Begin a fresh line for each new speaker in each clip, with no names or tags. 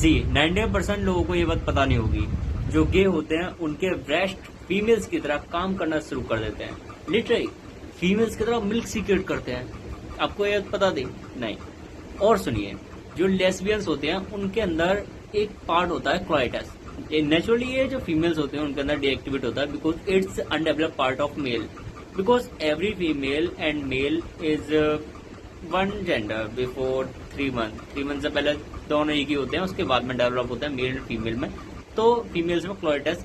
सी 90% लोगों को ये बात पता नहीं होगी, जो गे होते हैं उनके ब्रेस्ट फीमेल्स की तरह काम करना शुरू कर देते हैं, लिटरली फीमेल्स की तरह मिल्क सीक्रेट करते हैं। आपको ये पता थी? नहीं। और सुनिए, जो लेस्बियंस होते हैं उनके अंदर एक पार्ट होता है क्लोइटस। नेचुरली ये जो फीमेल्स होते हैं उनके अंदर डीएक्टिवेट होता है because it's undeveloped part of male, because every female and male is one gender before 3 month से पहले दोनों एक ही होते हैं, उसके बाद में डेवलप होता है मेल एंड फीमेल में। तो फीमेल्स में क्लोइटस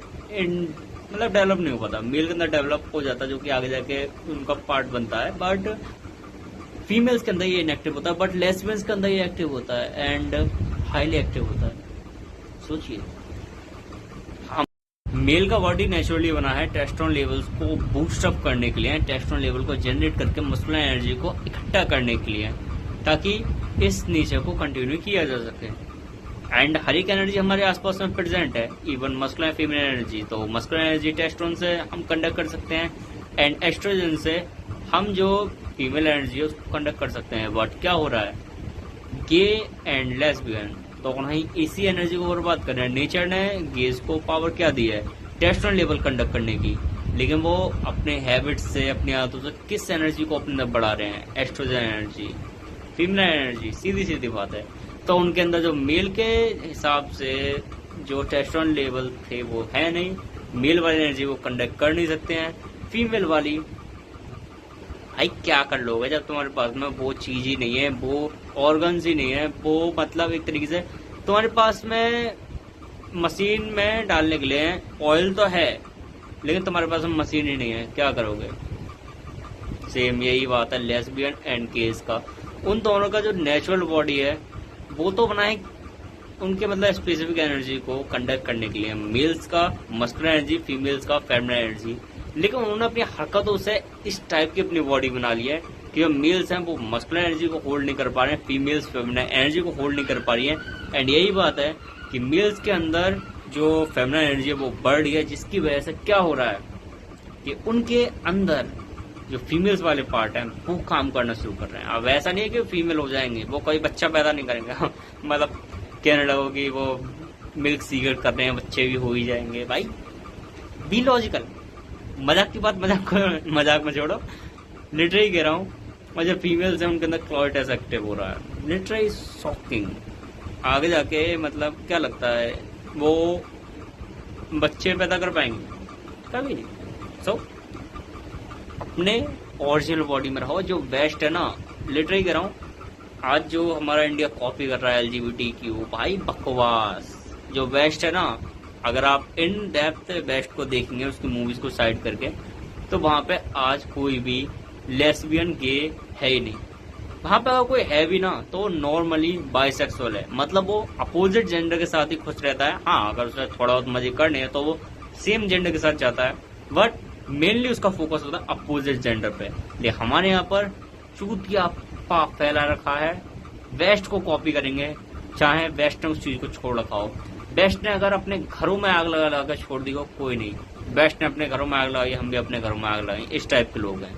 मतलब डेवलप नहीं हो पाता, मेल के अंदर डेवलप हो जाता है, जो कि आगे जाके उनका पार्ट बनता है। बट फीमेल्स के अंदर ये इनएक्टिव होता है, बट लेस्बियंस के अंदर ये एक्टिव होता है एंड हाईली एक्टिव होता है। सोचिए, मेल का बॉडी नेचुरली बना है टेस्टोस्टेरोन लेवल्स को बूस्ट अप करने के लिए, टेस्टोस्टेरोन लेवल को जनरेट करके मस्कुलर एनर्जी को इकट्ठा करने के लिए, ताकि इस नेचर को कंटिन्यू किया जा सके। एंड हर एक एनर्जी हमारे आसपास में प्रेजेंट है, इवन मस्कुलर फीमेल एनर्जी। तो मस्कुलर एनर्जी टेस्टोस्टेरोन से हम कंडक्ट कर सकते हैं एंड एस्ट्रोजन से हम जो फीमेल एनर्जी है उसको कंडक्ट कर सकते हैं। बट क्या हो रहा है, गे एंड लेस्बियन तो नहीं इसी एनर्जी को बर्बाद कर रहे हैं। नेचर ने गेज को पावर क्या दी है, टेस्टोस्टेरोन लेवल कंडक्ट करने की, लेकिन वो अपने हैबिट से, अपनी आदतों से किस एनर्जी को अपने अंदर बढ़ा रहे हैं, एस्ट्रोजन एनर्जी, फीमेल एनर्जी। सीधी सीधी बात है। तो उनके अंदर जो मेल के हिसाब से जो टेस्टोस्टेरोन लेवल थे वो है नहीं, मेल वाली एनर्जी को कंडक्ट कर नहीं सकते हैं। फीमेल वाली भाई क्या कर लोगे जब तुम्हारे पास में वो चीज ही नहीं है, वो ऑर्गन्स ही नहीं है, वो मतलब एक तरीके से तुम्हारे पास में मशीन में डालने के लिए ऑयल तो है, लेकिन तुम्हारे पास में मशीन ही नहीं है, क्या करोगे। सेम यही बात है लेस्बियन एंड गेज का। उन दोनों का जो नेचुरल बॉडी है वो तो बना है उनके मतलब स्पेसिफिक एनर्जी को कंडक्ट करने के लिए, मेल्स का मस्कुलर एनर्जी, फीमेल्स का फेमिनिन एनर्जी, लेकिन उन्होंने अपनी हरकतों से इस टाइप की अपनी बॉडी बना ली है कि जो मेल्स हैं वो मस्कुलर एनर्जी को होल्ड नहीं कर पा रहे हैं, फीमेल्स फेमिनिन एनर्जी को होल्ड नहीं कर पा रही है। एंड यही बात है कि मेल्स के अंदर जो फेमिनिन एनर्जी है वो बढ़ रही है, जिसकी वजह से क्या हो रहा है कि उनके अंदर जो फीमेल्स वाले पार्ट हैं वो काम करना शुरू कर रहे हैं। अब ऐसा नहीं है कि फीमेल हो जाएंगे, वो कोई बच्चा पैदा नहीं करेंगे मतलब कहने लगो कि वो मिल्क सीक्रेट कर रहे हैं, बच्चे भी हो ही जाएंगे। भाई बी लॉजिकल। मजाक की बात मजाक में छोड़ो, लिटरली कह रहा हूँ। और जो फीमेल्स हैं उनके अंदर क्लोइटस एक्टिव हो रहा है, लिटरली शॉकिंग। आगे जाके मतलब क्या लगता है वो बच्चे पैदा कर पाएंगे? कभी नहीं। सो अपने ओरिजिनल बॉडी में रहो। जो वेस्ट है ना, लिटरली कह रहा हूँ, आज जो हमारा इंडिया कॉपी कर रहा है LGBTQ, भाई बकवास। जो वेस्ट है ना, अगर आप इन डेप्थ वेस्ट को देखेंगे, उसकी मूवीज को साइड करके, तो वहां पे आज कोई भी लेस्बियन गे है ही नहीं। वहां पे अगर कोई है भी ना तो नॉर्मली बाइसेक्सुअल है, मतलब वो अपोजिट जेंडर के साथ ही खुश रहता है। हाँ, अगर उसे थोड़ा बहुत मजे करने हैं तो वो सेम जेंडर के साथ जाता है, बट मेनली उसका फोकस होता है अपोजिट जेंडर पे। लेकिन हमारे यहाँ पर चूतिया पाप फैला रखा है। वेस्ट को कॉपी करेंगे, चाहे वेस्ट ने उस चीज को छोड़ रखा हो। वेस्ट ने अगर अपने घरों में आग लगा लगा छोड़ दी हो, कोई नहीं। वेस्ट ने अपने घरों में आग लगाई, हम भी अपने घरों में आग लगाई, इस टाइप के लोग हैं।